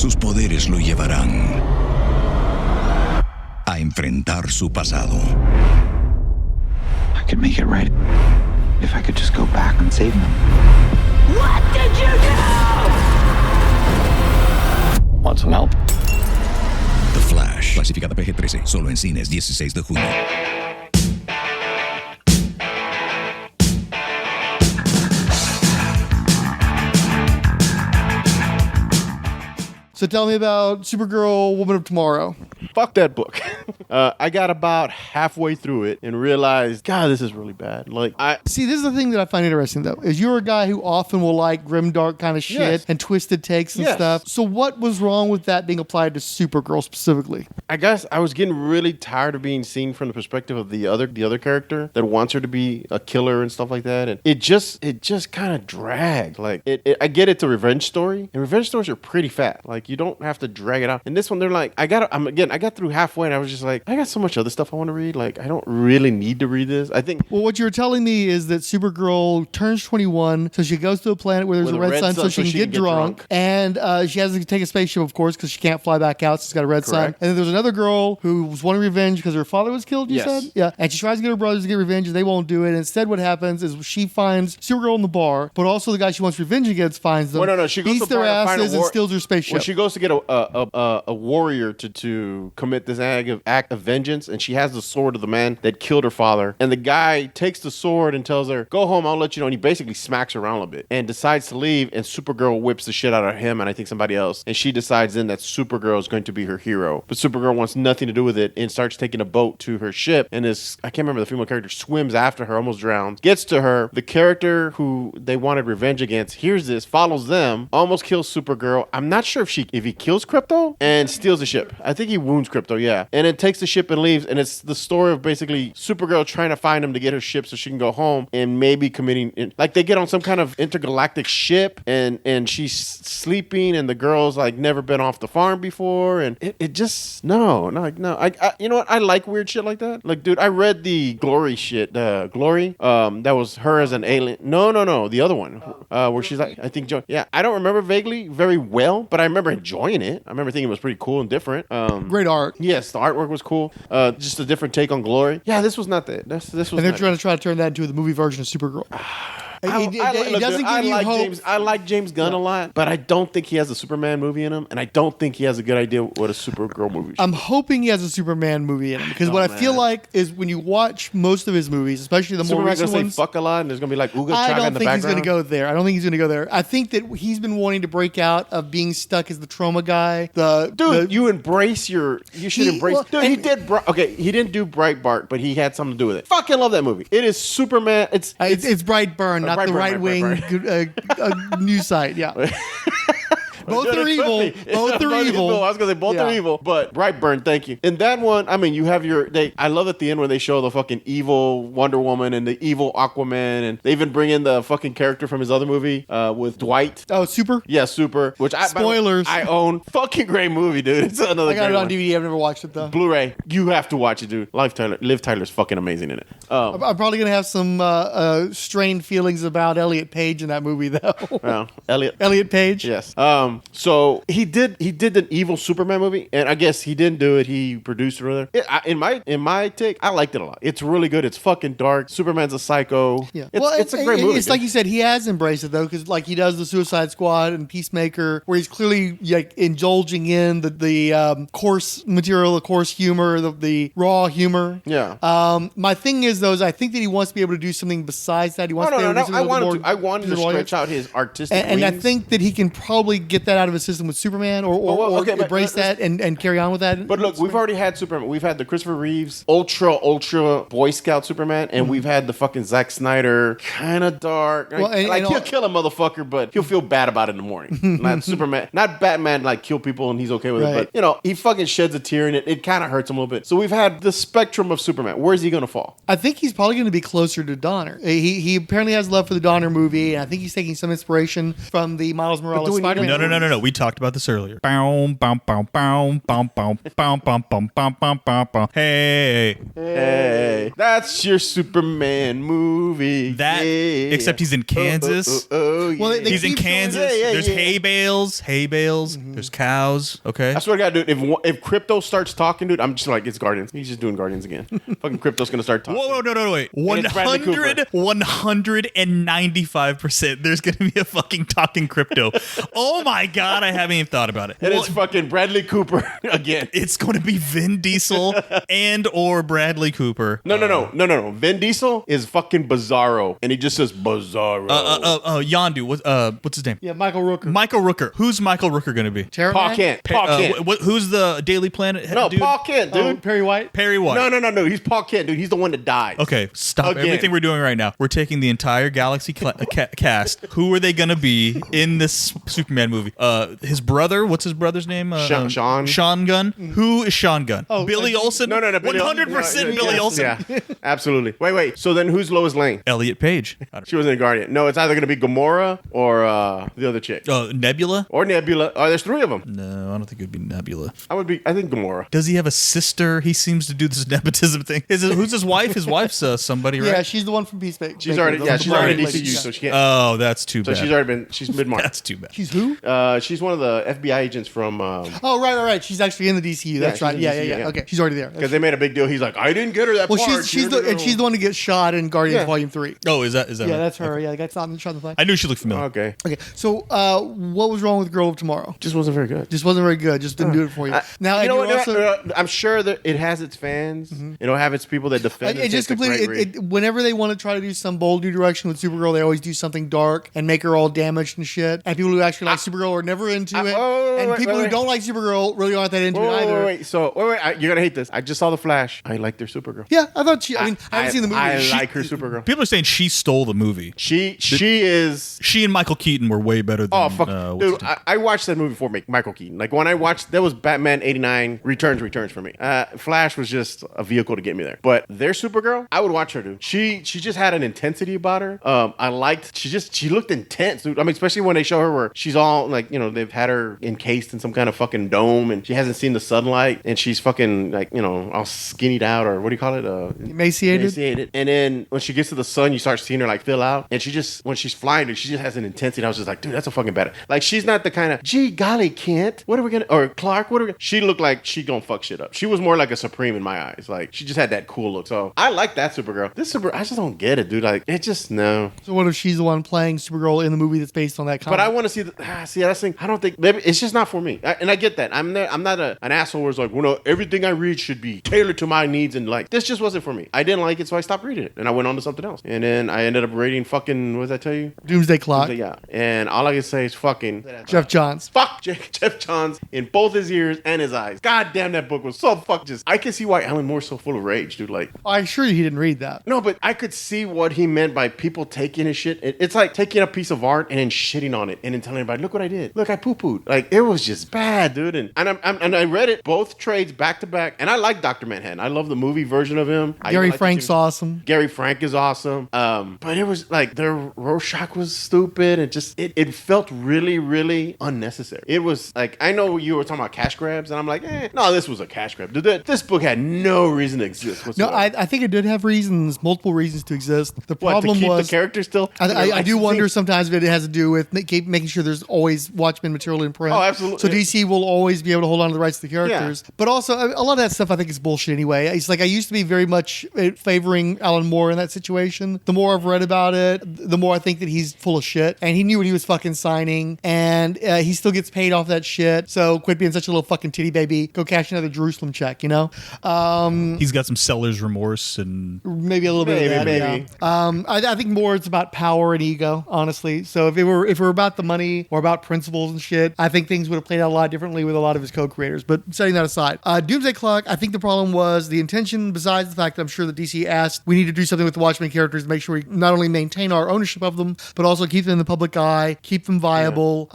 Sus poderes lo llevarán a enfrentar su pasado. I could make it right if I could just go back and save them. What did you do? Want some help? The Flash, clasificada PG-13, solo en cines 16 de junio. So tell me about Supergirl, Woman of Tomorrow. Fuck that book. I got about halfway through it and realized, God, this is really bad. See, this is the thing that I find interesting, though, is you're a guy who often will like grimdark kind of shit Yes. and twisted takes and stuff. So what was wrong with that being applied to Supergirl specifically? I guess I was getting really tired of being seen from the perspective of the other character that wants her to be a killer and stuff like that, and it just kind of dragged. I get it's a revenge story, and revenge stories are pretty fat. Like, you don't have to drag it out. And this one, they're like, I got through halfway, and I was just like, I got so much other stuff I want to read. Like, I don't really need to read this. I think. Well, what you're telling me is that Supergirl turns 21, so she goes to a planet where there's a red sun, so she can get drunk. And she has to take a spaceship, of course, because she can't fly back out, so she's got a red sun. And then there's another girl who was wanting revenge because her father was killed, you said? Yeah. And she tries to get her brothers to get revenge, and they won't do it. And instead, what happens is she finds Supergirl in the bar, but also the guy she wants revenge against finds them. Well, no, she goes beats to their asses and steals her spaceship. Well, she goes to get a warrior to commit this act of vengeance, and she has the sword of the man that killed her father. And the guy takes the sword and tells her, "Go home, I'll let you know." And he basically smacks her around a bit and decides to leave. And Supergirl whips the shit out of him and I think somebody else. And she decides then that Supergirl is going to be her hero. But Supergirl wants nothing to do with it and starts taking a boat to her ship. And this, I can't remember the female character, swims after her, almost drowns, gets to her. The character who they wanted revenge against hears this, follows them, almost kills Supergirl. I'm not sure if he kills Krypto and steals the ship. I think he wounds Krypto, yeah. And then takes the ship and leaves. And it's the story of basically Supergirl trying to find him to get her ship so she can go home and maybe committing, like they get on some kind of intergalactic ship and she's sleeping and the girl's like never been off the farm before. And it just, no. I you know what? I like weird shit like that. Like, dude, I read the Glory shit, Glory, that was her as an alien. No, the other one, where she's like, I think, yeah, I don't remember vaguely very well, but I remember enjoying it. I remember thinking it was pretty cool and different. Great art. Yes, the artwork was cool. Just a different take on Glory. Yeah, this was not that. This was. And they're trying to turn that into the movie version of Supergirl. It doesn't give you hope. I like James Gunn a lot, but I don't think he has a Superman movie in him, and I don't think he has a good idea what a Supergirl movie should be. I'm hoping he has a Superman movie in him, because what I feel like is when you watch most of his movies, especially the more recent gonna ones, say fuck a lot, and there's gonna be like Ooga I Chaga don't in the think he's background. going to go there. I don't think he's going to go there. I think that he's been wanting to break out of being stuck as the trauma guy. You embrace your. You should embrace. Well, dude, he did. Okay, he didn't do Breitbart, but he had something to do with it. Fucking love that movie. It is Superman. It's Brightburn, not the right wing news site. Yeah. Both are evil. Both are evil. I was gonna say both are evil, but Brightburn, thank you. In that one, I mean, you have I love at the end when they show the fucking evil Wonder Woman and the evil Aquaman, and they even bring in the fucking character from his other movie with Dwight. Oh, Super? Yeah, Super. Which Spoilers. I own. Fucking great movie, dude. It's another. I got it on one. DVD. I've never watched it though. Blu-ray. You have to watch it, dude. Liv Tyler's fucking amazing in it. I'm probably gonna have some strained feelings about Elliot Page in that movie though. Well, Elliot Page. Yes. So he did an evil Superman movie, and I guess he didn't do it. He produced it. Or whatever. In my take, I liked it a lot. It's really good. It's fucking dark. Superman's a psycho. Yeah. It's a great movie. It's like you said, he has embraced it though, because like he does the Suicide Squad and Peacemaker, where he's clearly like indulging in the coarse material, the coarse humor, the raw humor. Yeah. My thing is though, I think that he wants to be able to do something besides that. He wants to be able to do something I wanted to stretch out his artistic and I wings. think that he can probably get that out of his system with Superman, or embrace that and carry on with that. But look, we've already had Superman. We've had the Christopher Reeves ultra Boy Scout Superman, and we've had the fucking Zack Snyder kind of dark. Well, he'll kill a motherfucker, but he'll feel bad about it in the morning. Not Superman, not Batman, like kill people and he's okay with it. But he fucking sheds a tear and it kind of hurts him a little bit. So we've had the spectrum of Superman. Where's he gonna fall? I think he's probably going to be closer to Donner. He apparently has love for the Donner movie, and I think he's taking some inspiration from the Miles Morales Spider-Man. No. We talked about this earlier. Bow, bow, bow, bow, bow, bow, bow, bow, bow, bow, bow, bow, bow. Hey, that's your Superman movie. Except he's in Kansas. Well, he's in Kansas. There's hay bales. There's cows. Okay. I swear to God, dude. If Crypto starts talking, dude, I'm just like, it's Guardians. He's just doing Guardians again. Fucking Crypto's gonna start talking. Whoa, no, wait. 195%. There's gonna be a fucking talking Crypto. Oh my God, I haven't even thought about it. And it's fucking Bradley Cooper again. It's gonna be Vin Diesel and or Bradley Cooper. No. Vin Diesel is fucking Bizarro, and he just says Bizarro. Yondu. What's his name? Yeah, Michael Rooker. Michael Rooker. Who's Michael Rooker gonna be? Paul Kent. Who's the Daily Planet? No, dude? Paul Kent, dude. Perry White. No. He's Paul Kent, dude. He's the one that died. Okay, stop Again. everything we're doing right now. We're taking the entire Galaxy cast. Who are they going to be in this Superman movie? His brother. What's his brother's name? Sean. Sean Gunn. Who is Sean Gunn? Oh, Billy Olsen. No. 100% Billy Olsen. Yeah, absolutely. Wait. So then who's Lois Lane? Elliot Page. She was in Guardian. No, it's either going to be Gamora or the other chick. Nebula. Or Nebula. Oh, there's three of them. No, I don't think it would be Nebula. I think Gamora. Does he have a sister? He seems to do this nepotism thing. Who's his wife? His wife's somebody, right? Yeah, she's the one from Peacemaker. She's already DCEU, so she can't. Oh, that's too bad. So she's mid-March. That's too bad. She's who? She's one of the FBI agents from. Oh, right. She's actually in the DCU. That's right. Yeah. Okay, she's already there. Because they made a big deal. He's like, I didn't get her that part. She's the one to get shot in Guardians Volume 3. Oh, is that? Yeah, right? that's her. Okay. Yeah, that's not shot in the play. I knew she looked familiar. Okay. So, what was wrong with Girl of Tomorrow? Just wasn't very good. Just didn't do it for you. Now, you know what? Also, I'm sure that it has its fans. It'll have its people that defend it. Just completely. Whenever they want to try to do some bold new direction with Supergirl, they always do something dark and make her all damaged and shit. And people who actually like Supergirl are never into it. And people who don't like Supergirl really aren't that into it either. Wait. You're gonna hate this. I just saw the Flash. I like their Supergirl. Yeah, I thought I haven't seen the movie. I like her Supergirl. People are saying she stole the movie. She and Michael Keaton were way better than. Oh fuck, dude! I watched that movie before Michael Keaton. Like when I watched, that was Batman '89 Returns for me. Flash was just a vehicle to get me there. But their Supergirl, I would watch her, dude. She just had an intensity about her. I liked. She looked intense, dude. I mean, especially when they show her where she's all like, they've had her encased in some kind of fucking dome and she hasn't seen the sunlight and she's fucking like, all skinnied out, or what do you call it? Emaciated. And then when she gets to the sun, you start seeing her like fill out. And when she's flying, dude, she just has an intensity. I was just like, dude, that's a fucking badass. Like, she's not the kind of, gee, golly, Kent, or Clark, she looked like she gonna fuck shit up. She was more like a Supreme in my eyes. Like, she just had that cool look. So I like that Supergirl. This Supergirl, I just don't get it, dude. Like, it just, no. So what if she's the one playing Supergirl in the movie that's based on that comic? But I want to see that's the thing. I don't think, maybe it's just not for me. And I get that. I'm not an asshole where it's like, everything I read should be tailored to my needs, and like, this just wasn't for me. I didn't like it, so I stopped reading it and I went on to something else. And then I ended up reading fucking, what did I tell you? Doomsday Clock. Yeah. And all I can say is fucking Jeff Johns. Fuck Jeff Johns in both his ears and his eyes. God damn, that book was so I can see why Alan Moore's so full of rage, dude. Like, I assure you he didn't read that. No, but I could see what he meant by people taking his shit. It's like taking a piece of art and then shitting on it and then telling everybody, look what I did. Look, I poo-pooed. Like, it was just bad, dude. And I read it, both trades back to back. And I like Dr. Manhattan. I love the movie version of him. Gary Frank's awesome. Gary Frank is awesome. But it was like, their Rorschach was stupid. It felt really, really unnecessary. It was like, I know you were talking about cash grabs, and I'm like, no, this was a cash grab. This book had no reason to exist whatsoever. No, I think it did have multiple reasons to exist. The problem to keep was the character still. I do wonder sometimes if it has to do with making sure there's always Watchmen material in print. Oh, absolutely. So DC will always be able to hold on to the rights to the characters. Yeah. But also, a lot of that stuff I think is bullshit anyway. It's like I used to be very much favoring Alan Moore in that situation. The more I've read about it, the more I think that he's full of shit. And he knew what he was fucking signing. And he still gets paid off that shit. So quit being such a little fucking titty baby. Go cash another Jerusalem check, He's got some seller's remorse and maybe a little bit of that. Maybe. Yeah. I think more it's about power and ego, honestly. So if it were about the money or about principles and shit, I think things would have played out a lot differently with a lot of his co-creators. But setting that aside, Doomsday Clock, I think the problem was the intention, besides the fact that I'm sure that DC asked, we need to do something with the Watchmen characters to make sure we not only maintain our ownership of them, but also keep them in the public eye, keep them viable,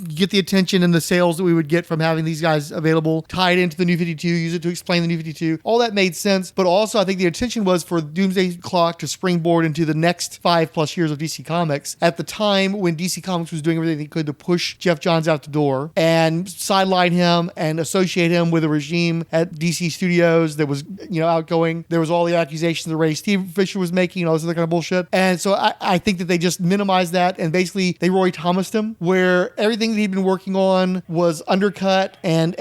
get the attention and the sales that we would get from having these guys available, tie it into the New 52, use it to explain the New 52. All that made sense. But also I think the intention was for Doomsday Clock to springboard into the next 5+ years of DC Comics at the time when DC Comics was doing everything they could to push Jeff Johns out the door and sideline him and associate him with a regime at DC Studios that was, outgoing. There was all the accusations that Ray Steve Fisher was making and all this other kind of bullshit. And so I think that they just minimized that, and basically they Roy Thomased him, where everything that he'd been working on was undercut, and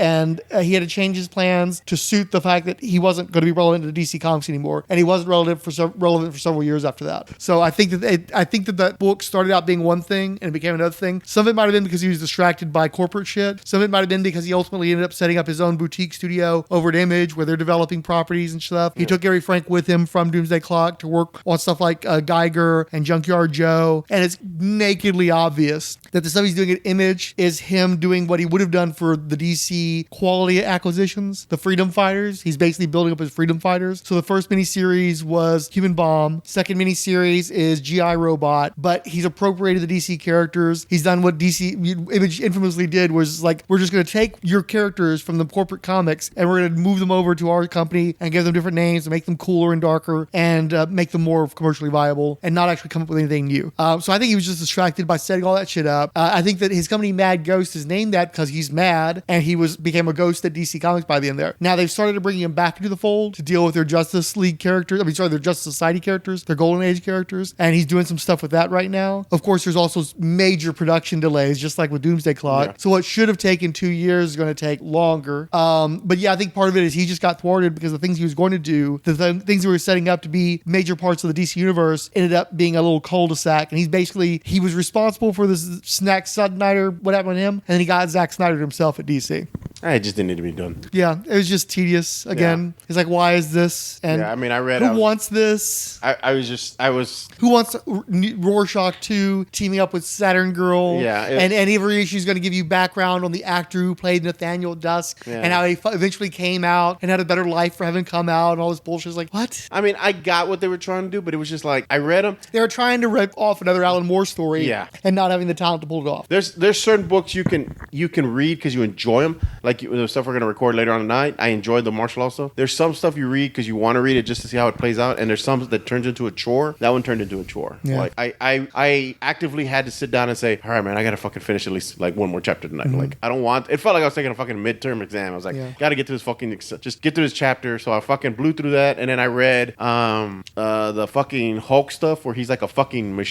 he had to change his plans to suit the fact that he wasn't going to be relevant to DC Comics anymore, and he wasn't relevant for several years after that. So I think that book started out being one thing and it became another thing. Some of it might have been because he was distracted by corporate shit. Some of it might have been because he ultimately ended up setting up his own boutique studio over at Image, where they're developing properties and stuff. He took Gary Frank with him from Doomsday Clock to work on stuff like Geiger and Junkyard Joe, and it's nakedly obvious that the stuff he's doing at Image is him doing what he would have done for the DC quality acquisitions, the Freedom Fighters. He's basically building up his Freedom Fighters. So the first miniseries was Human Bomb. Second miniseries is G.I. Robot, but he's appropriated the DC characters. He's done what DC Image infamously did, was like, we're just going to take your characters from the corporate comics and we're going to move them over to our company and give them different names and make them cooler and darker and make them more commercially viable and not actually come up with anything new. So I think he was just distracted by setting all that shit up. I think that his company Mad Ghost is named that because he's mad, and he became a ghost at DC Comics by the end there. Now they've started to bring him back into the fold to deal with their Justice League characters. Their Justice Society characters, their Golden Age characters, and he's doing some stuff with that right now. Of course, there's also major production delays, just like with Doomsday Clock. Yeah. So what should have taken 2 years is going to take longer. But yeah, I think part of it is he just got thwarted because the things he was going to do, the things he was setting up to be major parts of the DC universe, ended up being a little cul-de-sac. And he was responsible for this Zack Snyder, what happened to him, and then he got Zack Snyder himself at DC. It just didn't need to be done. Yeah, it was just tedious. Again, It's like, why is this? And I read. Who wants this? Who wants Rorschach 2 teaming up with Saturn Girl? Yeah, and every issue is going to give you background on the actor who played Nathaniel Dusk and how he eventually came out and had a better life for having come out and all this bullshit. It's like, what? I mean, I got what they were trying to do, but it was just like, I read them. They were trying to rip off another Alan Moore story, and not having the talent to pull it off. There's certain books you can read because you enjoy them, like the stuff we're going to record later on tonight. I enjoyed the martial law stuff. There's some stuff you read because you want to read it just to see how it plays out, and there's some that turns into a chore. That one turned into a chore. Yeah. Like I actively had to sit down and say, all right, man, I got to fucking finish at least like one more chapter tonight. Mm-hmm. Like, I don't want. It felt like I was taking a fucking midterm exam. I was like, got to get to this fucking, just get through this chapter. So I fucking blew through that, and then I read the fucking Hulk stuff where he's like a fucking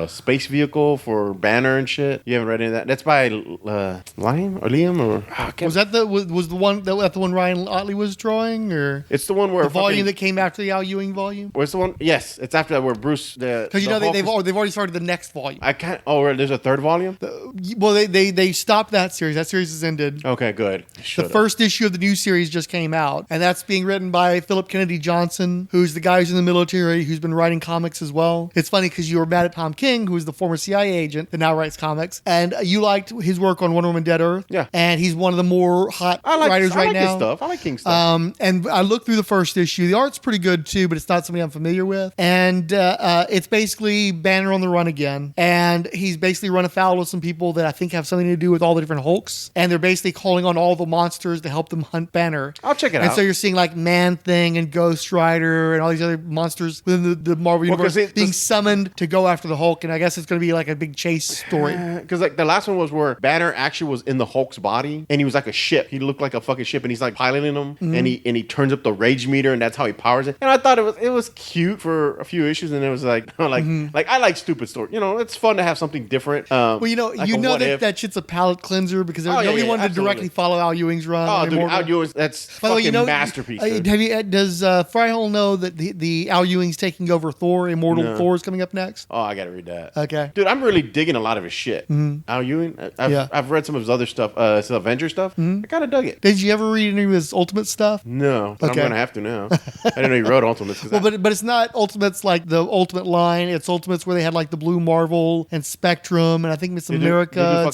space vehicle for Banner and shit. You haven't read any of that? That's by Liam or was that the one Ryan Otley was drawing, or it's the one where the volume that came after the Al Ewing volume? Where's the one? Yes, it's after that where Bruce because they've already started the next volume. I can't. Oh, there's a third volume. They stopped that series. That series has ended. Okay, good. The first issue of the new series just came out, and that's being written by Philip Kennedy Johnson, who's the guy who's in the military, who's been writing comics as well. It's funny because you were mad at Tom King, who's the former CIA agent that now writes comics, and you liked his work on Wonder Woman Dead Earth. Yeah, and he's one of the more hot writers right now. His stuff. I like King's stuff. And I looked through the first issue. The art's pretty good too, but it's not somebody I'm familiar with. And it's basically Banner on the run again, and he's basically run afoul of some people that I think have something to do with all the different Hulks, and they're basically calling on all the monsters to help them hunt Banner. I'll check it out. And so you're seeing like Man-Thing and Ghost Rider and all these other monsters within the Marvel universe being summoned to go after the Hulk, and I guess it's going to be like a big chase story. Because like the last one was where Banner actually was in the Hulk's body, and he was like a ship. He looked like a fucking ship, and he's like piloting them, and he turns up the rage meter, and that's how he powers it. And I thought it was cute for a few issues, and it was like like I like stupid stories. You know, it's fun to have something different. Well, like that shit's a palate cleanser because nobody wanted to directly follow Al Ewing's run. Oh, dude, Al Ewing's that's fucking masterpiece. Does Fryhole know that the Al Ewing's taking over Thor? Immortal Thor is coming up next. Oh, I gotta read that. Okay, dude, I'm really digging a lot of his shit. Al Ewing. I've read some of his other stuff. His Avenger stuff. I kind of dug it. Did you ever read any of his Ultimate stuff? No, but I'm gonna have to now. I didn't know he wrote Ultimates. But it's not Ultimates like the Ultimate line. It's Ultimates where they had like the Blue Marvel and Spectrum, and I think Miss America.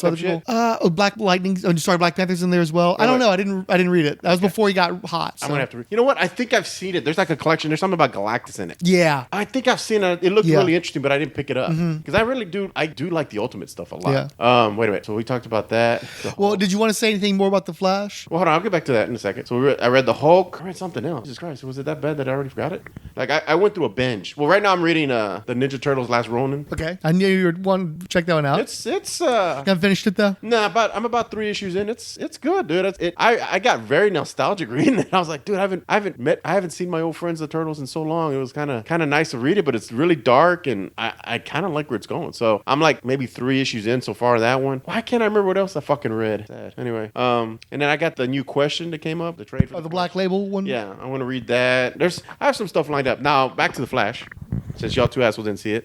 Black Lightning. Black Panther's in there as well. I don't know. I didn't read it. That was before he got hot. So. I'm gonna have to read. You know what? I think I've seen it. There's like a collection. There's something about Galactus in it. Yeah. I think I've seen it. It looked really interesting, but I didn't pick it up because I really do. I do like the Ultimate stuff a lot. Yeah. Wait a minute. So we talked about that. Well, did you want to say anything anything more about the Flash? Well, hold on. I'll get back to that in a second. So I read the Hulk. I read something else. Jesus Christ. Was it that bad that I already forgot it? Like, I went through a binge. Well, right now I'm reading the Ninja Turtles Last Ronin. Okay. I knew you would want to check that one out. It's Haven't finished it, though? Nah, I'm about 3 issues in. It's good, dude. I got very nostalgic reading it. I was like, dude, I haven't seen my old friends the Turtles in so long. It was kind of nice to read it, but it's really dark, and I kind of like where it's going. So I'm like maybe 3 issues in so far that one. Why can't I remember what else I fucking read? Sad. Anyway, and then I got the new question that came up, the trade for the Black Label one? Yeah, I want to read that. I have some stuff lined up. Now, back to the Flash. Since y'all two assholes didn't see it.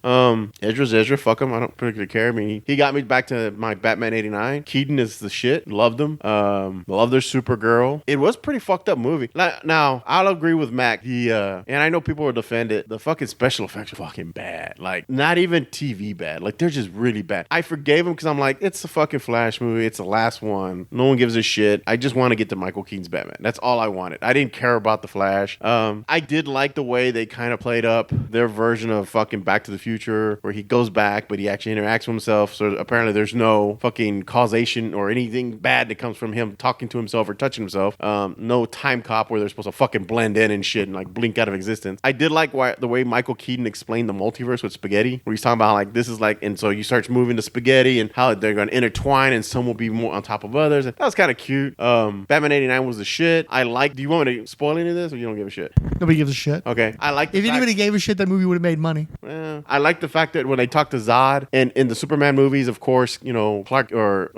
Ezra, fuck him. I don't particularly care. I mean, he got me back to my Batman 89. Keaton is the shit. Loved him. Loved their Supergirl. It was a pretty fucked up movie. Now, I'll agree with Mac. And I know people will defend it. The fucking special effects are fucking bad. Like, not even TV bad. Like, they're just really bad. I forgave him because I'm like, it's a fucking Flash movie. It's the last one. No one gives a shit. I just want to get to Michael Keaton's Batman. That's all I wanted. I didn't care about the Flash. I did like the way they kind of played up their version of fucking Back to the Future, where he goes back, but he actually interacts with himself. So apparently there's no fucking causation or anything bad that comes from him talking to himself or touching himself. No time cop where they're supposed to fucking blend in and shit and like blink out of existence. I did like the way Michael Keaton explained the multiverse with spaghetti, where he's talking about like this is like, and so you start moving to spaghetti and how they're going to intertwine and some will be more on top of others. And that was kind of cute. Batman 89 was the shit. Do you want me to spoil any of this or you don't give a shit? Nobody gives a shit. Okay. If anybody gave a shit, that movie would have made money. I like the fact that when they talk to Zod and in the Superman movies, of course, you know, Clark or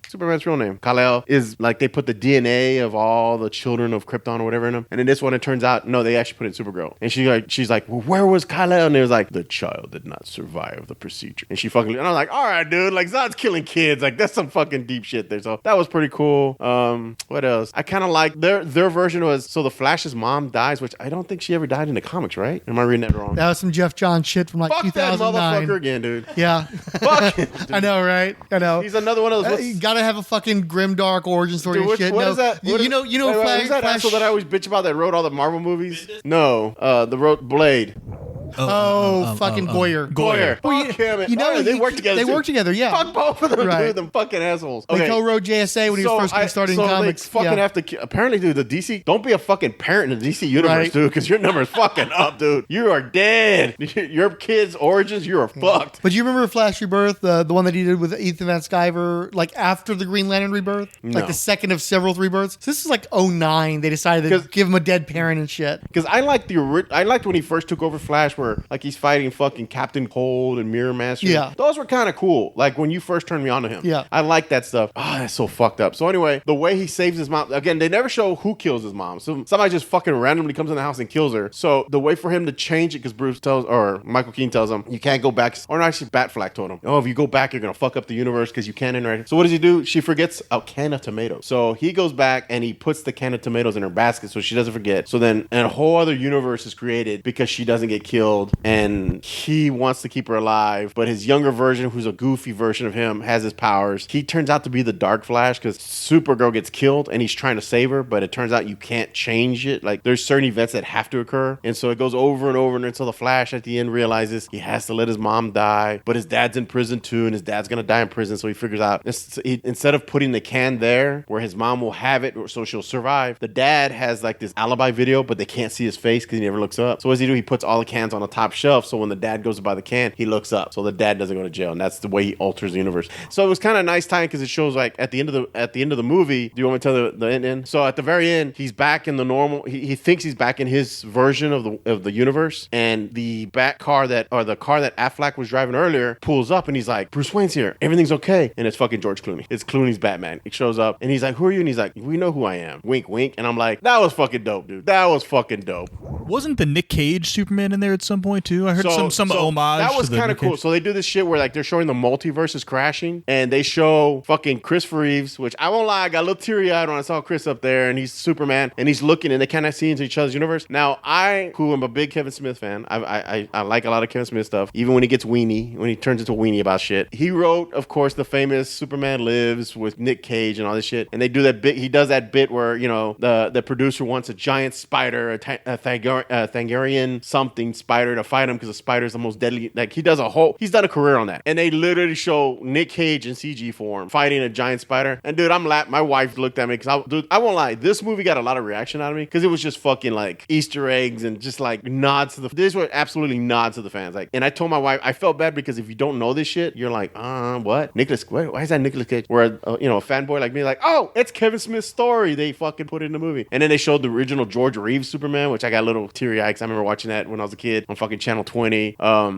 Superman's real name, Kal-El, is like they put the DNA of all the children of Krypton or whatever in them. And in this one, it turns out, no, they actually put it in Supergirl. And she's like, well, where was Kal-El? And it was like, the child did not survive the procedure. And and I'm like, all right, dude, like Zod's killing kids. Like that's some fucking deep shit there. So that was pretty cool. What else? I kind of like their version was, so the Flash's mom dies, which I don't think she ever died in the comics, right? Am I reading that wrong? That was some Jeff Johns shit from like Fuck 2009. that motherfucker again, dude. Yeah. Fuck it, dude. I know, right? I know. He's another one of those. You gotta have a fucking grim dark origin story and shit. What is that? You know, Flash. Who's that asshole that I always bitch about that wrote all the Marvel movies? No, the wrote Blade. Fucking Goyer. Fuck him. They work together. They work together, yeah. Fuck both of them, Right. dude. Them fucking assholes. They co-wrote JSA when he was first getting started in comics. They fucking have to. Apparently, dude, the DC. Don't be a fucking parent in the DC universe, Right. dude, because your number is fucking up, dude. You are dead. Your kid's origins, you are fucked. But you remember Flash Rebirth, the one that he did with Ethan Van Sciver, like after the Green Lantern rebirth, No. like the second of several rebirths. So this is like 2009. They decided to give him a dead parent and shit. Because I liked when he first took over Flash, where like he's fighting fucking Captain Cold and Mirror Master. Yeah. Those were kind of cool. Like when you first turned me on to him. Yeah. I like that stuff. That's so fucked up. So anyway, the way he saves his mom, again, they never show who kills his mom. So somebody just fucking randomly comes in the house and kills her. So the way for him to change it, because Michael Keaton tells him, you can't go back. Or no, actually, Batfleck told him, if you go back, you're going to fuck up the universe because you can't interact. So what does he do? She forgets a can of tomatoes. So he goes back and he puts the can of tomatoes in her basket so she doesn't forget. So then a whole other universe is created because she doesn't get killed. And he wants to keep her alive, but his younger version, who's a goofy version of him, has his powers. He turns out to be the Dark Flash because Supergirl gets killed and he's trying to save her, but it turns out you can't change it. Like there's certain events that have to occur, and so it goes over and over, and until the Flash at the end realizes he has to let his mom die, but his dad's in prison too, and his dad's gonna die in prison. So he figures out instead of putting the can there where his mom will have it so she'll survive, the dad has like this alibi video, but they can't see his face because he never looks up. So what does he do? He puts all the cans on the top shelf, so when the dad goes to buy the can, he looks up, so the dad doesn't go to jail, and that's the way he alters the universe. So it was kind of nice time because it shows like at the end of the movie. Do you want me to tell the end? So at the very end, he's back in the normal. He thinks he's back in his version of the universe, and the car that Affleck was driving earlier pulls up, and he's like, Bruce Wayne's here, everything's okay, and it's fucking George Clooney. It's Clooney's Batman. He shows up, and he's like, who are you? And he's like, we know who I am. Wink, wink. And I'm like, that was fucking dope, dude. That was fucking dope. Wasn't the Nick Cage Superman in there at some point too? I heard some homage. That was kind of cool. So they do this shit where like they're showing the multiverse is crashing, and they show fucking Christopher Reeves, which I won't lie, I got a little teary eyed when I saw Chris up there, and he's Superman, and he's looking, and they kind of see into each other's universe. Now who am a big Kevin Smith fan, I like a lot of Kevin Smith stuff, even when he gets weenie, when he turns into a weenie about shit. He wrote, of course, the famous Superman Lives with Nick Cage and all this shit, and they do that bit. He does that bit where the producer wants a giant spider, a Thangarian something spider spider to fight him because the spider is the most deadly. Like he's done a career on that. And they literally show Nick Cage in CG form fighting a giant spider. And dude, my wife looked at me because I won't lie, this movie got a lot of reaction out of me because it was just fucking like Easter eggs and just like nods to these were absolutely nods to the fans. Like, and I told my wife, I felt bad because if you don't know this shit, you're like, what? why is that Nicolas Cage? Where a fanboy like me, like, oh, it's Kevin Smith's story. They fucking put it in the movie. And then they showed the original George Reeves Superman, which I got a little teary-eyed because I remember watching that when I was a kid on fucking Channel 20.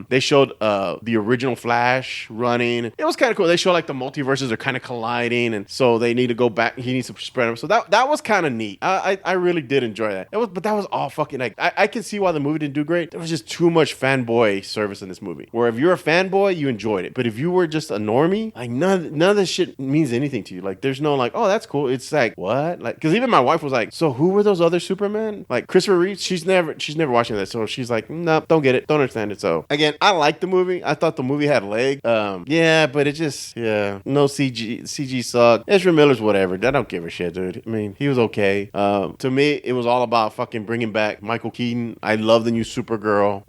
They showed the original Flash running. It was kind of cool. They showed like the multiverses are kind of colliding, and so they need to go back. He needs to spread them. So that was kind of neat. I really did enjoy that. But that was all fucking like I can see why the movie didn't do great. There was just too much fanboy service in this movie. Where if you're a fanboy, you enjoyed it. But if you were just a normie, like none of this shit means anything to you. Like there's no like, oh, that's cool. It's like, what? Like, because even my wife was like, so who were those other Supermen? Like Christopher Reeve, she's never watching that. So she's like, no, don't get it. Don't understand it. So again, I liked the movie. I thought the movie had leg. Yeah, but it just, no CG sucked. Ezra Miller's whatever. I don't give a shit, dude. I mean, he was okay. To me, it was all about fucking bringing back Michael Keaton. I love the new Supergirl.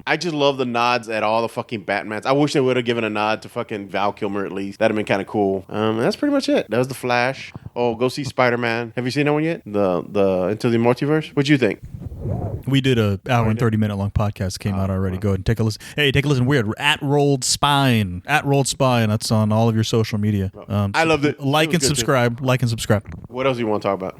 I just love the nods at all the fucking Batmans. I wish they would have given a nod to fucking Val Kilmer at least. That'd have been kind of cool. And that's pretty much it. That was The Flash. Oh, go see Spider-Man. Have you seen that one yet? The Into the Multiverse? What'd you think? We did a hour and 30-minute long podcast. Came out already. Go ahead and take a listen. Hey, take a listen. Weird. At Rolled Spine. At Rolled Spine. That's on all of your social media. I loved it. Like and subscribe. Like and subscribe. What else do you want to talk about?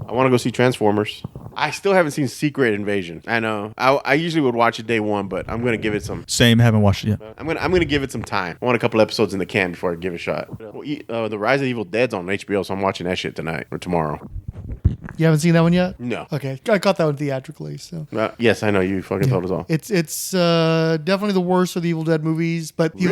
I want to go see Transformers. I still haven't seen Secret Invasion. I know. I usually would watch it day one, but I'm gonna give it some. Same. Haven't watched it yet. I'm gonna give it some time. I want a couple episodes in the can before I give it a shot. The Rise of the Evil Dead's on HBO, so I'm watching that shit tonight or tomorrow. You haven't seen that one yet? No. Okay, I caught that one theatrically. So yes, I know you fucking told us all. It's definitely the worst of the Evil Dead movies, but the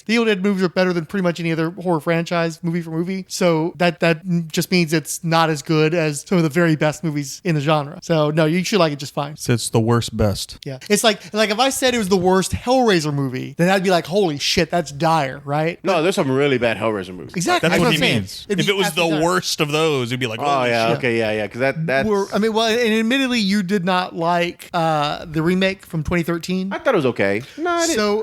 Evil Dead movies are better than pretty much any other horror franchise, movie for movie. So that just means it's not as good as some of the very best movies in the genre. So no, you should like it just fine. So it's the worst best. Yeah, it's like if I said it was the worst Hellraiser movie, then I'd be like, holy shit, that's dire, right? No, there's some really bad Hellraiser movies. Exactly, that's what he saying. means. If it was the worst of those, it'd be like, oh yeah, shit. okay, yeah, because that's. And admittedly, you did not like the remake from 2013. I thought it was okay. No,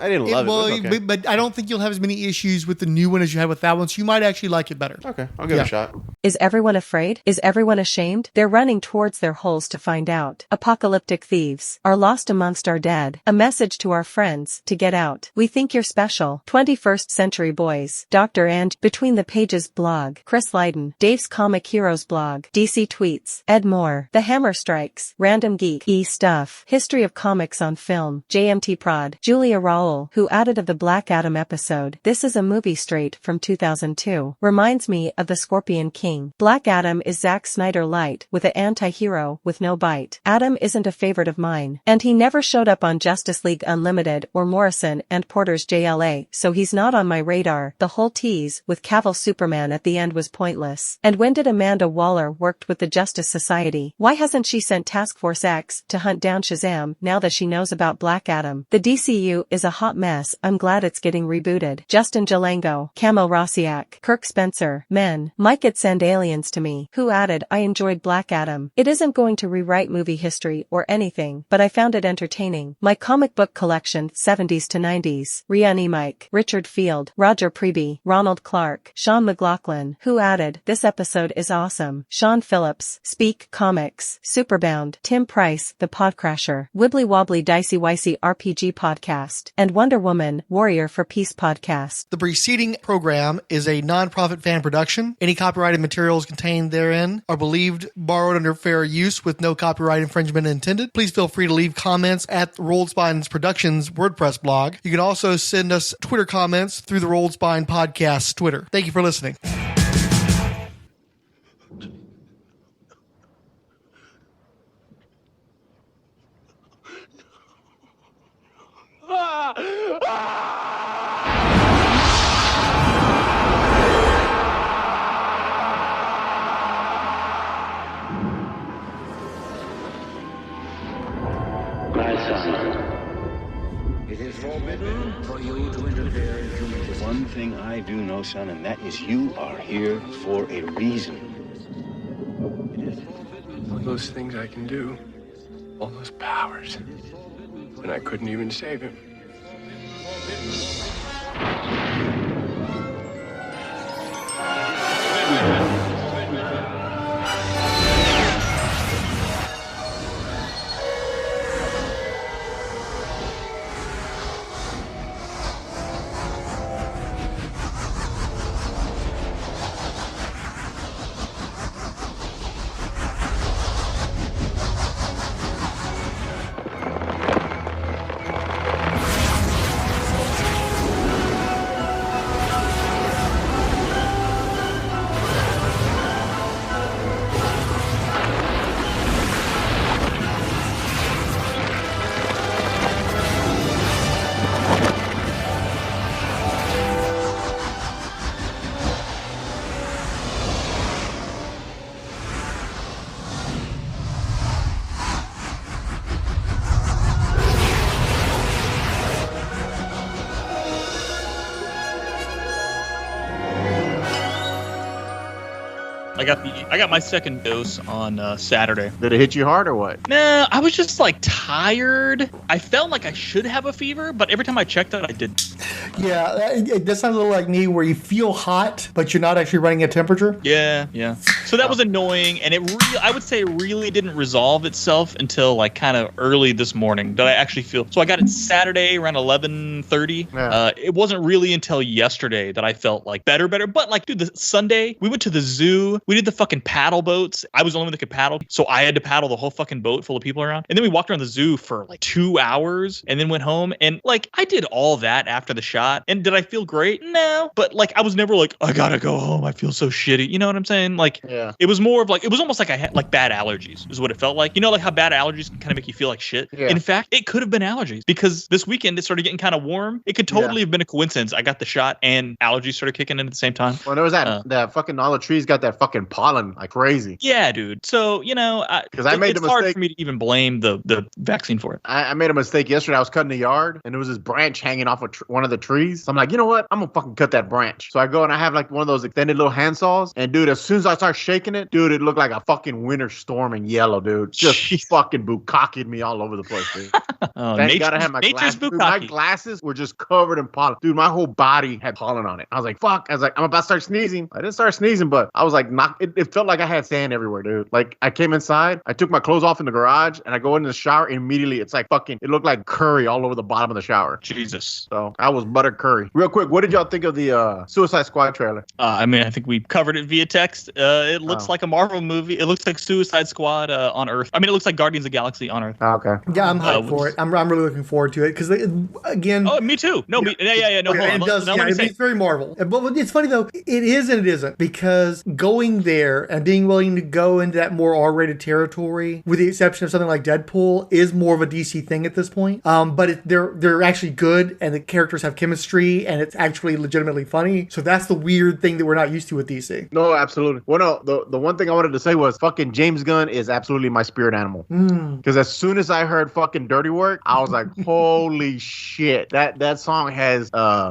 I didn't love it. Well, okay. But I don't think you'll have as many issues with the new one as you had with that one, so you might actually like it better. Okay, I'll give it a shot. Is everyone afraid? Is everyone ashamed? They're running towards their holes to find out. Apocalyptic thieves are lost amongst our dead. A message to our friends to get out. We think you're special. 21st Century Boys. Dr. and Between the Pages blog. Chris Lydon. Dave's Comic Heroes blog. DC Tweets. Ed Moore. The Hammer Strikes. Random Geek. E-Stuff. History of Comics on Film. JMT Prod. Julia Raoul, who added of the Black Adam episode. This is a movie straight from 2002. Reminds me of the Scorpion King. Black Adam is Zack Snyder light with an anti-hero with no bite. Adam isn't a favorite of mine. And he never showed up on Justice League Unlimited or Morrison and Porter's JLA, so he's not on my radar. The whole tease with Cavill Superman at the end was pointless. And when did Amanda Waller worked with the Justice Society? Why hasn't she sent Task Force X to hunt down Shazam now that she knows about Black Adam? The DCU is a hot mess. I'm glad it's getting rebooted. Justin Jalango, Camo Rosiak, Kirk Spencer, Men, Mike it send aliens to me, who added, I enjoyed Black Adam. It isn't going to rewrite movie history or anything, but I found it entertaining. My comic book collection, 70s to 90s. Rian E. Mike, Richard Field, Roger Preby, Ronald Clark, Sean McLaughlin, who added, this episode is awesome. Sean Phillips, Speak Comics, Superbound, Tim Price, The Podcrasher, Wibbly Wobbly Dicey Wicey RPG Podcast, and Wonder Woman, Warrior for Peace Podcast. The preceding program is a non-profit fan production. Any copyrighted materials contained therein are believed borrowed under fair use with no copyright infringement intended. Please feel free to leave comments at Rolled Spine's Productions WordPress blog. You can also send us Twitter comments through the Rolled Spine Podcast Twitter. Thank you for listening. My son, it is forbidden for you to interfere in human business. One thing I do know, son, and that is you are here for a reason. It is forbidden all those things I can do, all those powers. and I couldn't even save him. I got my second dose on Saturday. Did it hit you hard or what? Nah, I was just like tired. I felt like I should have a fever, but every time I checked it, I didn't. Yeah, that sounds a little like me, where you feel hot, but you're not actually running a temperature. Yeah. So that was annoying, and I would say it really didn't resolve itself until like kind of early this morning. Did I actually feel? So I got it Saturday around 11:30. Yeah. It wasn't really until yesterday that I felt like better. But like, dude, the Sunday we went to the zoo. We did the fucking paddle boats. I was the only one that could paddle, so I had to paddle the whole fucking boat full of people around. And then we walked around the zoo for like 2 hours, and then went home. And like, I did all that after the shot. And did I feel great? No. But like, I was never like, I gotta go home. I feel so shitty. You know what I'm saying? Like, yeah. It was more of like, it was almost like I had like bad allergies is what it felt like. You know, like how bad allergies can kind of make you feel like shit. Yeah. In fact, it could have been allergies, because this weekend it started getting kind of warm. It could totally have been a coincidence. I got the shot and allergies started kicking in at the same time. Well, there was that fucking, all the trees got that fucking pollen like crazy. Yeah, dude. So, you know, because I made the mistake. It's hard for me to even blame the vaccine for it. I made a mistake yesterday. I was cutting the yard, and there was this branch hanging off of one of the trees. So I'm like, you know what? I'm gonna fucking cut that branch. So I go and I have like one of those extended little hand saws. And dude, as soon as I start shaking it, dude, it looked like a fucking winter storm in yellow, dude. Just fucking bukkake me all over the place, dude. Thank God I had my glasses. Dude, my glasses were just covered in pollen. Dude, my whole body had pollen on it. I was like, fuck. I was like, I'm about to start sneezing. I didn't start sneezing, but I was like, it felt like I had sand everywhere, dude. Like, I came inside, I took my clothes off in the garage, and I go into the shower, and immediately it's like fucking, it looked like curry all over the bottom of the shower. Jesus. So I was butter curry. Real quick, what did y'all think of the Suicide Squad trailer? I mean, I think we covered it via text. It looks like a Marvel movie. It looks like Suicide Squad on Earth. I mean, it looks like Guardians of the Galaxy on Earth. Okay. Yeah, I'm hyped for it. I'm really looking forward to it, because again. Oh, me too. No, yeah. No, it does. It's very Marvel. But it's funny though. It is and it isn't, because going there and being willing to go into that more R-rated territory, with the exception of something like Deadpool, is more of a DC thing at this point. But they're actually good, and the characters have chemistry, and it's actually legitimately funny. So that's the weird thing that we're not used to with DC. No, absolutely. Well, no, the one thing I wanted to say was fucking James Gunn is absolutely my spirit animal. Because as soon as I heard fucking Dirty Work, I was like, holy shit. That song has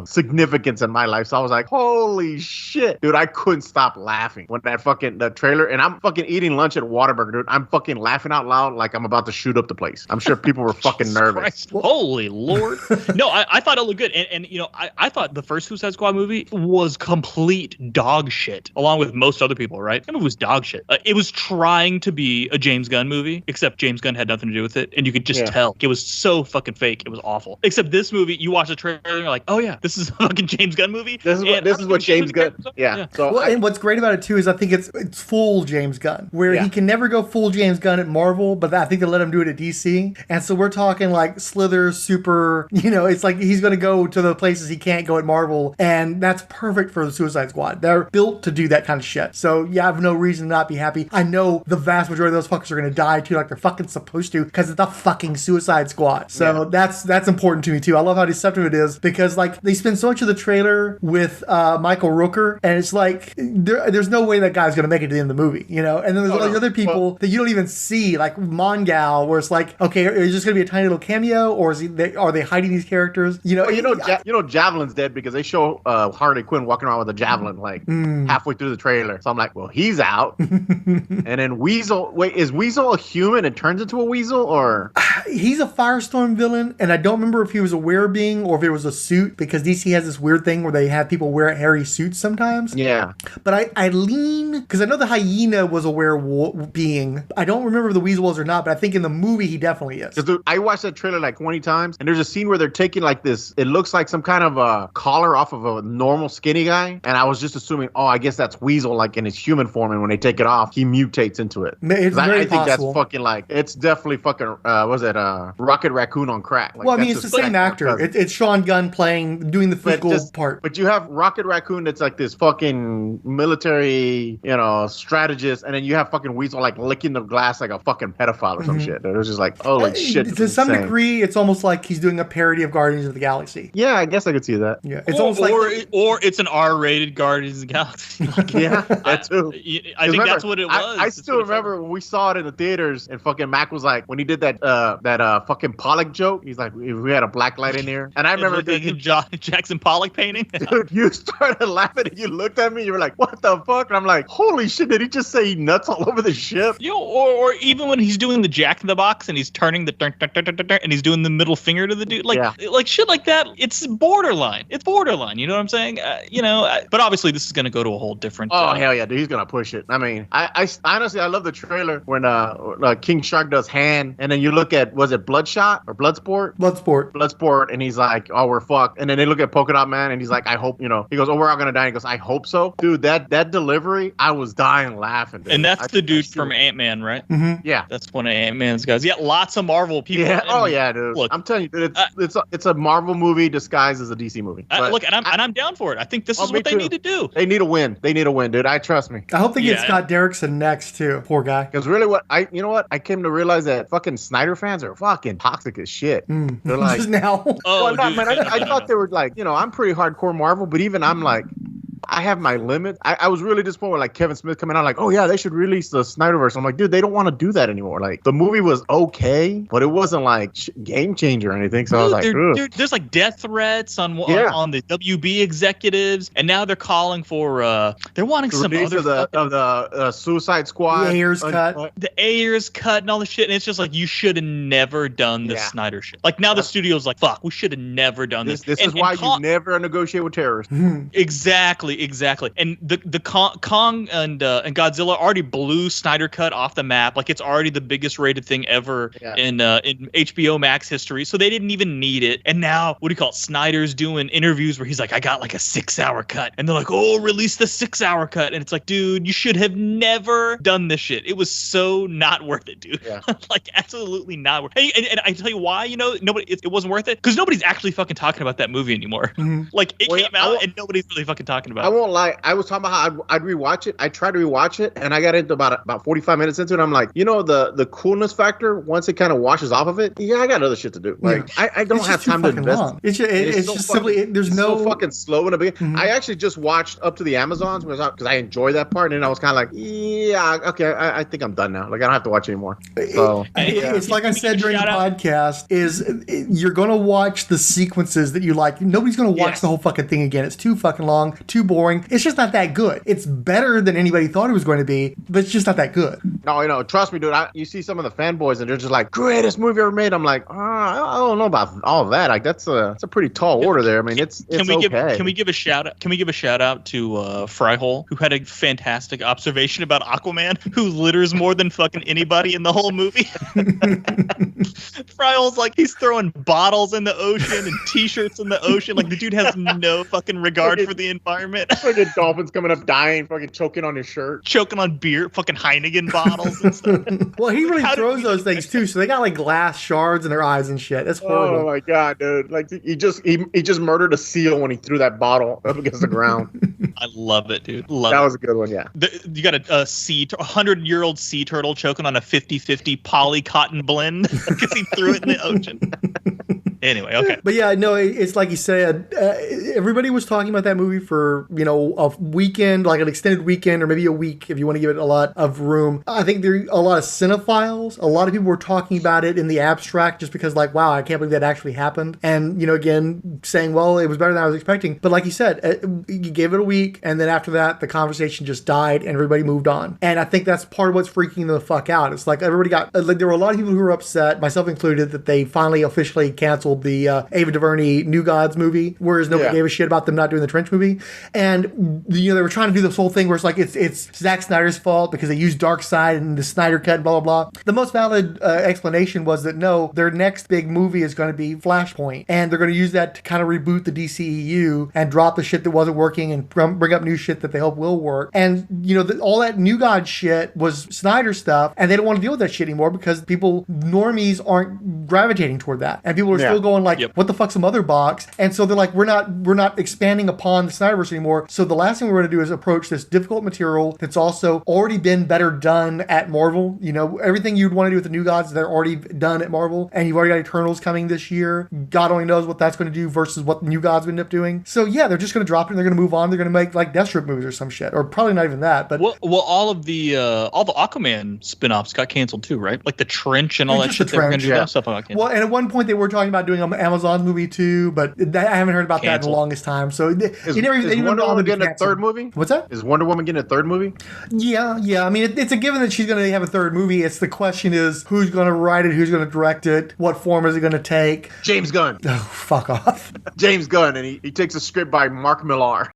significance in my life. So I was like, holy shit. Dude, I couldn't stop laughing when the trailer, and I'm fucking eating lunch at Whataburger, dude. I'm fucking laughing out loud like I'm about to shoot up the place. I'm sure people were fucking nervous. Holy Lord. No, I thought it looked good. And you know, I thought the first Suicide Squad movie was complete dog shit, along with most other people, right? That movie was dog shit. It was trying to be a James Gunn movie, except James Gunn had nothing to do with it. And you could just tell. It was so fucking fake. It was awful. Except this movie, you watch the trailer and you're like, oh yeah, this is a fucking James Gunn movie. This is what James Gunn. Yeah. So and what's great about it too is I think it's full James Gunn, where he can never go full James Gunn at Marvel, but I think they let him do it at DC. And so we're talking like Slither, Super, you know, it's like he's going to go to the places he can't go at Marvel, and that's perfect for the Suicide Squad. They're built to do that kind of shit. So yeah, I have no reason to not be happy. I know the vast majority of those fuckers are going to die too, like they're fucking supposed to, because it's the fucking Suicide Squad. So that's important to me too. I love how deceptive it is, because like they spend so much of the trailer with Michael Rooker, and it's like there's no way that guy's going to make it to the end of the movie, you know? And then there's all these other people that you don't even see, like Mongal, where it's like, okay, is this going to be a tiny little cameo, or are they hiding these characters? You know, Javelin's dead because they show Harley Quinn walking around with a javelin like halfway through the trailer. So I'm like, well, he's out. And then Weasel. Wait, is Weasel a human and turns into a weasel, or he's a Firestorm villain? And I don't remember if he was a werebeing or if it was a suit, because DC has this weird thing where they have people wear hairy suits sometimes. Yeah. But I lean, because I know the hyena was a being. I don't remember if the weasel was or not, but I think in the movie he definitely is. I watched that trailer like 20 times, and there's a scene where they're taking like this, it looks like some kind of a collar off of a normal skinny guy, and I was just assuming, oh, I guess that's Weasel like in his human form, and when they take it off, he mutates into it. It's very I think possible. that's fucking like, it's definitely fucking, Rocket Raccoon on crack. Like, well, I mean, it's the same actor. It's Sean Gunn doing the physical part. But you have Rocket Raccoon that's like this fucking military, strategist, and then you have fucking Weasel like licking the glass like a fucking pedophile or some shit. It was just like, holy shit. To some degree, it's almost like he's doing a parody of Guardians of the Galaxy. Yeah, I guess I could see that. Yeah, it's almost like, or it's an R-rated Guardians of the Galaxy. Yeah, that too. I think that's what it was. I still remember when we saw it in the theaters, and fucking Mac was like, when he did that fucking Pollock joke, he's like, if we had a black light in here, and I remember Jackson Pollock painting. Dude, you started laughing and you looked at me. You were like, "What the fuck?" And I'm like, "Holy shit! Did he just say nuts all over the ship?" Or even when he's doing the Jack in the Box and he's turning the and he's doing the middle finger to the dude, like shit like that. It's borderline. It's borderline. You know what I'm saying? But obviously this is gonna go to a whole different. Oh hell yeah, dude! He's gonna push it. I mean, I honestly I love the trailer when King Shark does Hand, and then you look at, was it Bloodshot or Bloodsport? Bloodsport, and he's like, "Oh, we're fucked." And then they look at Polka Dot Man, and he's like, "I hope." He goes, "Oh, we're all gonna die." And he goes, "I hope so." Dude, that delivery, I was dying laughing. Dude. And that's the dude from Ant-Man, right? Mm-hmm. Yeah, that's one of Ant-Man's guys. Yeah, lots of Marvel people. Yeah. Oh yeah, dude. Look, I'm telling you, dude, it's a Marvel movie disguised as a DC movie. Look, and I'm down for it. I think this is what they need to do. They need a win. Dude. I trust me. I hope they get Scott Derrickson next too. Poor guy. Because really, I came to realize that fucking Snyder fans are fucking toxic as shit. They're like, just now. Oh, well, man, I thought they were like, I'm pretty hardcore Marvel, but even I'm like, I have my limits. I was really disappointed with like Kevin Smith coming out like, oh yeah, they should release the Snyderverse. I'm like, dude, they don't want to do that anymore. Like the movie was okay, but it wasn't like game changer or anything. So I was like, there's like death threats on the WB executives, and now they're calling for they're wanting some other of the Suicide Squad, the Ayers cut, and all the shit. And it's just like, you should have never done the Snyder shit. Like now the studio's like, fuck, we should have never done this. This is why you never negotiate with terrorists. Exactly. And the Kong and Godzilla already blew Snyder Cut off the map. Like it's already the biggest rated thing ever in HBO Max history. So they didn't even need it. And now, what do you call it? Snyder's doing interviews where he's like, I got like a 6-hour cut. And they're like, oh, release the 6-hour cut. And it's like, dude, you should have never done this shit. It was so not worth it, dude. Yeah. Like absolutely not worth it. And I tell you why, it wasn't worth it. Because nobody's actually fucking talking about that movie anymore. Mm-hmm. Like it came out and nobody's really fucking talking about it. I won't lie. I was talking about how I'd rewatch it. I tried to rewatch it, and I got into about 45 minutes into it. I'm like, the coolness factor, once it kind of washes off of it, I got other shit to do. Like, I don't have time to invest. Long. It's just simply, there's no... so fucking slow in the beginning. Mm-hmm. I actually just watched Up to the Amazons because I enjoy that part, and I was kind of like, yeah, okay, I think I'm done now. Like, I don't have to watch anymore. So it's like I said during the podcast, you're going to watch the sequences that you like. Nobody's going to watch the whole fucking thing again. It's too fucking long, too boring. It's just not that good. It's better than anybody thought it was going to be, but it's just not that good. No, trust me, dude. You see some of the fanboys, and they're just like, greatest movie ever made. I'm like, I don't know about all of that. Like, that's a pretty tall order there. I mean, it's okay. Can we give a shout out to Fryhole, who had a fantastic observation about Aquaman, who litters more than fucking anybody in the whole movie? Fryhole's like, he's throwing bottles in the ocean and t-shirts in the ocean. Like, the dude has no fucking regard for the environment. Fucking dolphins coming up dying, fucking choking on his shirt. Choking on beer, fucking Heineken bottles and stuff. Well, he really throws those things too, so they got like glass shards in their eyes and shit. That's horrible. Oh my god, dude. Like he just murdered a seal when he threw that bottle up against the ground. I love it, dude. That was a good one, yeah. You got a 100-year-old sea turtle choking on a 50-50 poly cotton blend because he threw it in the ocean. Anyway, okay. But yeah, no, it's like you said, everybody was talking about that movie for, a weekend, like an extended weekend, or maybe a week if you want to give it a lot of room. I think there are a lot of cinephiles. A lot of people were talking about it in the abstract just because, like, wow, I can't believe that actually happened. And, again, saying, well, it was better than I was expecting. But like you said, you gave it a week, and then after that, the conversation just died and everybody moved on. And I think that's part of what's freaking them the fuck out. It's like everybody got, like, there were a lot of people who were upset, myself included, that they finally officially canceled the Ava DuVernay New Gods movie, whereas nobody gave a shit about them not doing the Trench movie. And, they were trying to do this whole thing where it's like, it's Zack Snyder's fault because they used Darkseid and the Snyder Cut, blah, blah, blah. The most valid explanation was that no, their next big movie is going to be Flashpoint. And they're going to use that to kind of reboot the DCEU and drop the shit that wasn't working and bring up new shit that they hope will work. And, all that New God shit was Snyder stuff, and they don't want to deal with that shit anymore because normies aren't gravitating toward that. And people are still going like, what the fuck's a mother box? And so they're like, we're not expanding upon the Snyderverse anymore. So the last thing we're going to do is approach this difficult material that's also already been better done at Marvel. Everything you'd want to do with the New Gods, they're already done at Marvel. And you've already got Eternals coming this year. God only knows what that's going to do versus what the New Gods would end up doing. So yeah, they're just going to drop it and they're going to move on. They're going to make like Deathstroke movies or some shit. Or probably not even that. But well, all the Aquaman spin-offs got canceled too, right? Like the Trench and all that shit. They were going to do that stuff on canceled. Well, and at one point they were talking about doing an Amazon movie too, but I haven't heard about that in the longest time. So is Wonder Woman getting a third movie? What's that? Is Wonder Woman getting a third movie? Yeah. I mean, it's a given that she's going to have a third movie. It's the question is who's going to write it, who's going to direct it, what form is it going to take? James Gunn. Oh, fuck off. James Gunn, and he takes a script by Mark Millar.